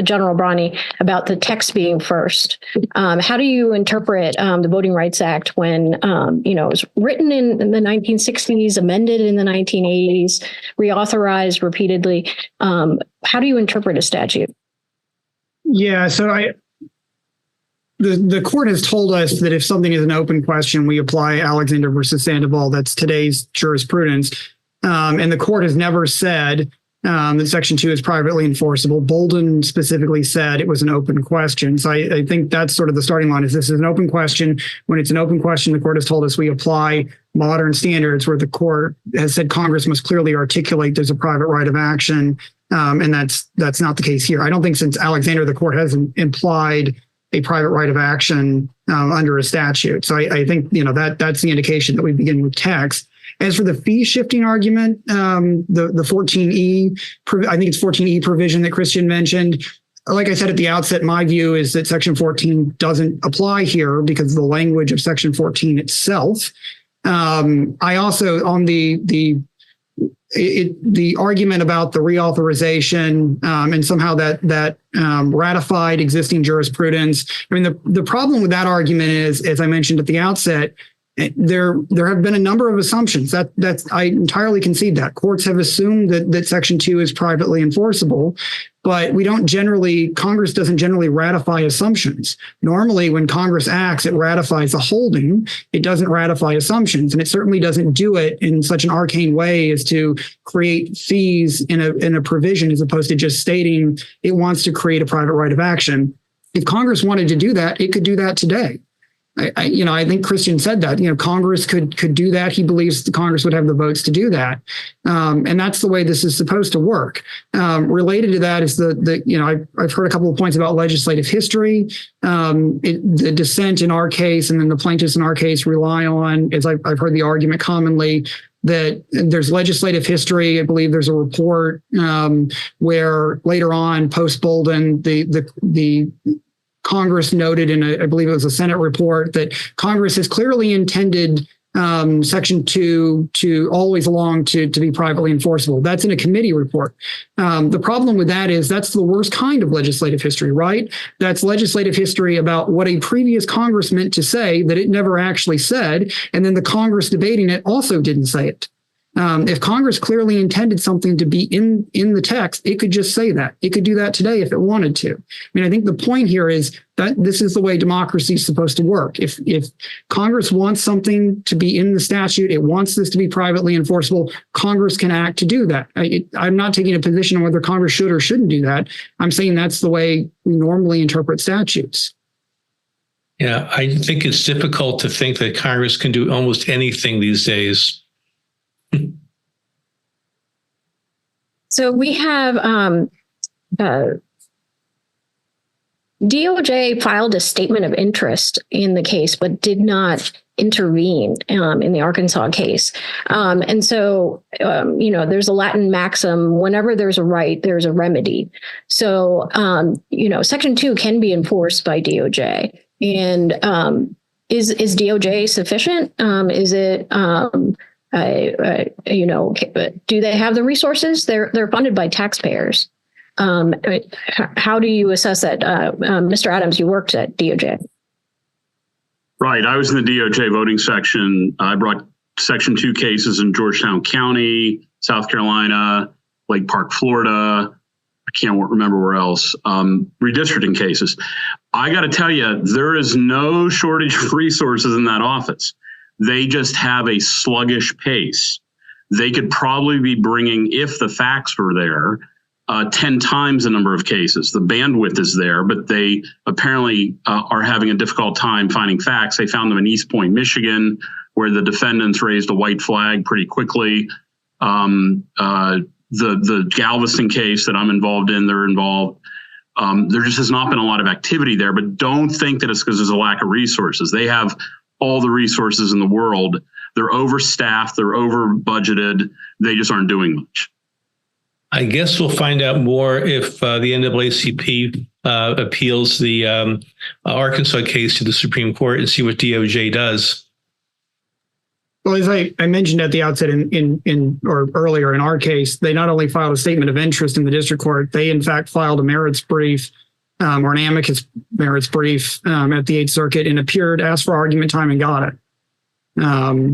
General Bronny, about the text being first. How do you interpret the Voting Rights Act when, it was written in the 1960s, amended in the 1980s, reauthorized repeatedly? How do you interpret a statute? Yeah, so the court has told us that if something is an open question, we apply Alexander versus Sandoval. That's today's jurisprudence. And the court has never said that Section 2 is privately enforceable. Bolden specifically said it was an open question. So I think that's sort of the starting line, is this is an open question. When it's an open question, the court has told us we apply modern standards, where the court has said Congress must clearly articulate there's a private right of action. And that's not the case here. I don't think since Alexander, the court hasn't implied a private right of action under a statute. So I think, that's the indication that we begin with text. As for the fee shifting argument, the 14E, I think it's 14E provision that Christian mentioned. Like I said at the outset, my view is that Section 14 doesn't apply here because of the language of Section 14 itself. I also, on the the argument about the reauthorization and somehow that ratified existing jurisprudence. I mean, the problem with that argument is, as I mentioned at the outset, there have been a number of assumptions that's I entirely concede that courts have assumed that Section 2 is privately enforceable, but Congress doesn't generally ratify assumptions. Normally, when Congress acts, it ratifies a holding. It doesn't ratify assumptions, and it certainly doesn't do it in such an arcane way as to create fees in a provision, as opposed to just stating it wants to create a private right of action. If Congress wanted to do that, it could do that today. I think Christian said that, Congress could do that. He believes the Congress would have the votes to do that. And that's the way this is supposed to work. Related to that is I've heard a couple of points about legislative history. The dissent in our case and then the plaintiffs in our case rely on, as I've heard the argument commonly, that there's legislative history. I believe there's a report where later on, post Bolden, the Congress noted I believe it was a Senate report, that Congress has clearly intended Section 2 to always along to be privately enforceable. That's in a committee report. The problem with that is that's the worst kind of legislative history, right? That's legislative history about what a previous Congress meant to say that it never actually said, and then the Congress debating it also didn't say it. If Congress clearly intended something to be in the text, it could just say that. It could do that today if it wanted to. I mean, I think the point here is that this is the way democracy is supposed to work. If Congress wants something to be in the statute, it wants this to be privately enforceable, Congress can act to do that. I'm not taking a position on whether Congress should or shouldn't do that. I'm saying that's the way we normally interpret statutes. Yeah, I think it's difficult to think that Congress can do almost anything these days. So we have DOJ filed a statement of interest in the case, but did not intervene in the Arkansas case. And so, there's a Latin maxim, whenever there's a right, there's a remedy. So, Section 2 can be enforced by DOJ. And is DOJ sufficient? Is it... do they have the resources? They're funded by taxpayers. How do you assess that? Mr. Adams, you worked at DOJ. Right. I was in the DOJ voting section. I brought Section 2 cases in Georgetown County, South Carolina, Lake Park, Florida. I can't remember where else. Redistricting cases. I got to tell you, there is no shortage of resources in that office. They just have a sluggish pace. They could probably be bringing, if the facts were there, 10 times the number of cases. The bandwidth is there, but they apparently are having a difficult time finding facts. They found them in East Point, Michigan, where the defendants raised a white flag pretty quickly. The Galveston case that I'm involved in, they're involved. There just has not been a lot of activity there, but don't think that it's because there's a lack of resources. They have all the resources in the world. They're overstaffed, they're over budgeted. They just aren't doing much. I guess we'll find out more if the NAACP appeals the Arkansas case to the Supreme Court and see what DOJ does. Well, as I mentioned at the outset or earlier in our case, they not only filed a statement of interest in the district court, they in fact filed a merits brief or an amicus merits brief at the Eighth Circuit and asked for argument time and got it.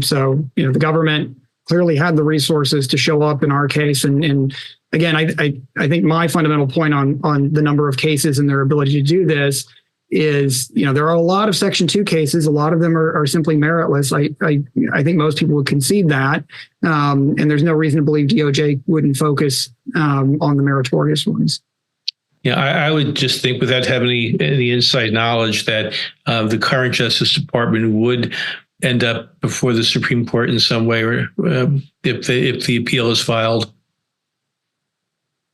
So, the government clearly had the resources to show up in our case. And again, I think my fundamental point on the number of cases and their ability to do this is, there are a lot of Section 2 cases. A lot of them are simply meritless. I think most people would concede that. And there's no reason to believe DOJ wouldn't focus on the meritorious ones. Yeah, I would just think, without having any inside knowledge, that the current Justice Department would end up before the Supreme Court in some way, or if the appeal is filed.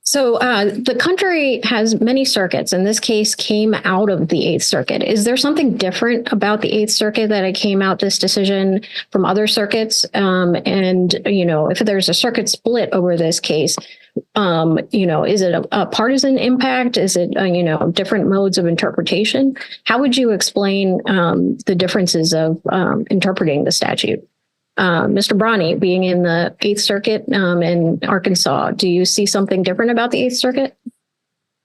So the country has many circuits, and this case came out of the Eighth Circuit. Is there something different about the Eighth Circuit that it came out this decision from other circuits? If there's a circuit split over this case, is it a partisan impact? Is it, different modes of interpretation? How would you explain the differences of interpreting the statute? Mr. Bronny, being in the Eighth Circuit in Arkansas, do you see something different about the Eighth Circuit?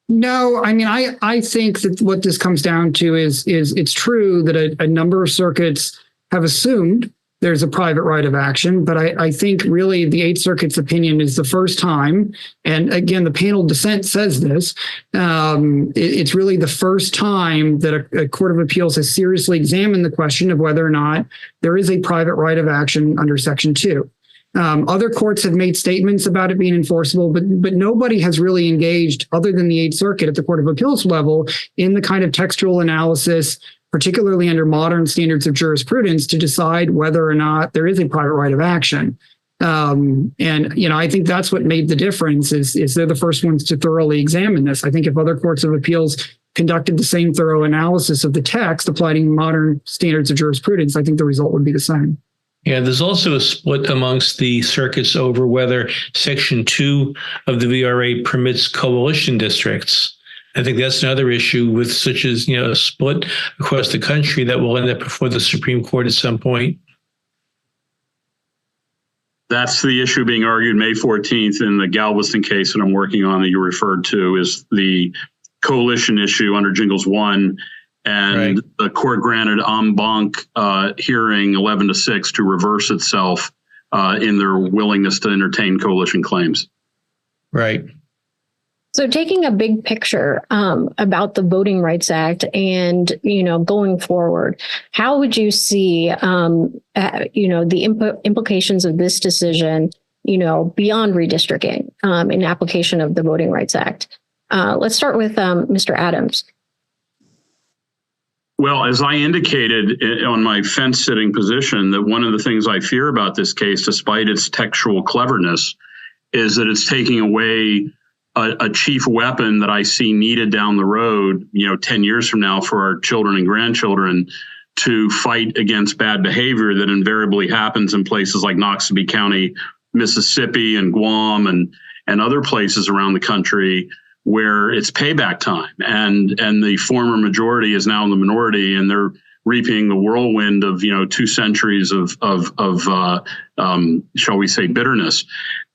No, I mean, I think that what this comes down to is it's true that a number of circuits have assumed there's a private right of action, but I think really the Eighth Circuit's opinion is the first time, and again, the panel dissent says this, it's really the first time that a court of appeals has seriously examined the question of whether or not there is a private right of action under Section 2. Other courts have made statements about it being enforceable, but nobody has really engaged, other than the Eighth Circuit at the Court of Appeals level, in the kind of textual analysis, particularly under modern standards of jurisprudence, to decide whether or not there is a private right of action. And, I think that's what made the difference is they're the first ones to thoroughly examine this. I think if other courts of appeals conducted the same thorough analysis of the text, applying modern standards of jurisprudence, I think the result would be the same. Yeah, there's also a split amongst the circuits over whether Section 2 of the VRA permits coalition districts. I think that's another issue with such as, a split across the country that will end up before the Supreme Court at some point. That's the issue being argued May 14th in the Galveston case that I'm working on that you referred to, is the coalition issue under Jingles 1. And right. The court granted en banc hearing 11-6 to reverse itself in their willingness to entertain coalition claims. Right. So taking a big picture about the Voting Rights Act and, going forward, how would you see, the implications of this decision, beyond redistricting in application of the Voting Rights Act? Let's start with Mr. Adams. Well, as I indicated on my fence sitting position, that one of the things I fear about this case, despite its textual cleverness, is that it's taking away a chief weapon that I see needed down the road, 10 years from now for our children and grandchildren to fight against bad behavior that invariably happens in places like Noxubee County, Mississippi, and Guam and other places around the country where it's payback time. And the former majority is now in the minority, and they're reaping the whirlwind of, 2 centuries of shall we say, bitterness.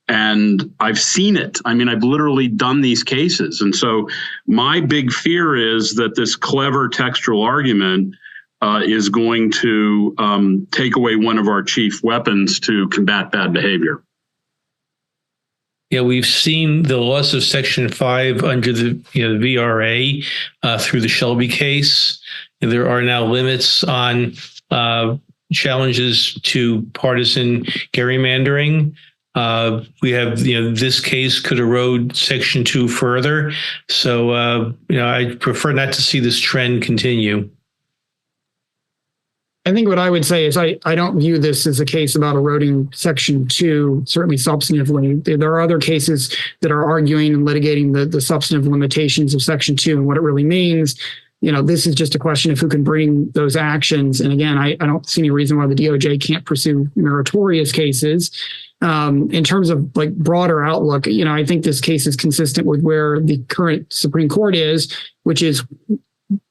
And I've seen it. I mean, I've literally done these cases. And so my big fear is that this clever textual argument is going to take away one of our chief weapons to combat bad behavior. Yeah, we've seen the loss of Section 5 under the VRA through the Shelby case. There are now limits on challenges to partisan gerrymandering. We have, this case could erode Section 2 further. So, I prefer not to see this trend continue. I think what I would say is I don't view this as a case about eroding Section 2, certainly substantively. There are other cases that are arguing and litigating the substantive limitations of Section 2 and what it really means. This is just a question of who can bring those actions. And again, I don't see any reason why the DOJ can't pursue meritorious cases. In terms of broader outlook, I think this case is consistent with where the current Supreme Court is, which is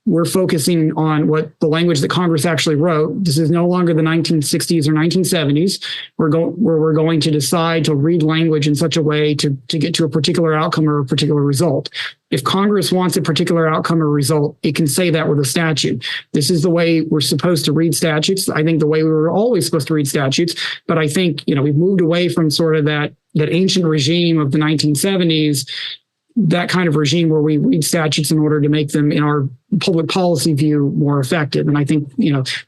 we're focusing on what the language that Congress actually wrote. This is no longer the 1960s or 1970s. We're going to decide to read language in such a way to get to a particular outcome or a particular result. If Congress wants a particular outcome or result, it can say that with a statute. This is the way we're supposed to read statutes. I think the way we were always supposed to read statutes. But I think, we've moved away from sort of that ancient regime of the 1970s, that kind of regime where we read statutes in order to make them, in our public policy view, more effective. And I think,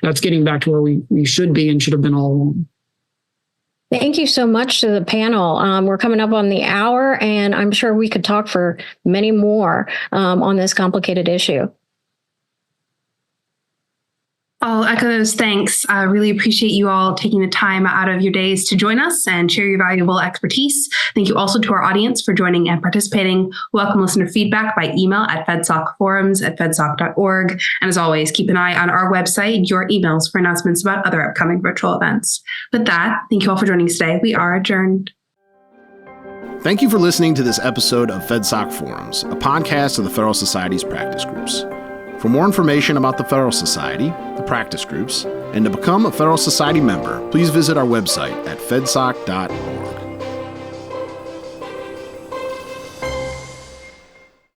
that's getting back to where we should be and should have been all along. Thank you so much to the panel. We're coming up on the hour, and I'm sure we could talk for many more on this complicated issue. I'll echo those thanks. I really appreciate you all taking the time out of your days to join us and share your valuable expertise. Thank you also to our audience for joining and participating. Welcome listener feedback by email at fedsocforums@fedsoc.org. And as always, keep an eye on our website, your emails for announcements about other upcoming virtual events. With that, thank you all for joining us today. We are adjourned. Thank you for listening to this episode of FedSoc Forums, a podcast of the Federalist Society's practice groups. For more information about the Federalist Society, the practice groups, and to become a Federalist Society member, please visit our website at fedsoc.org.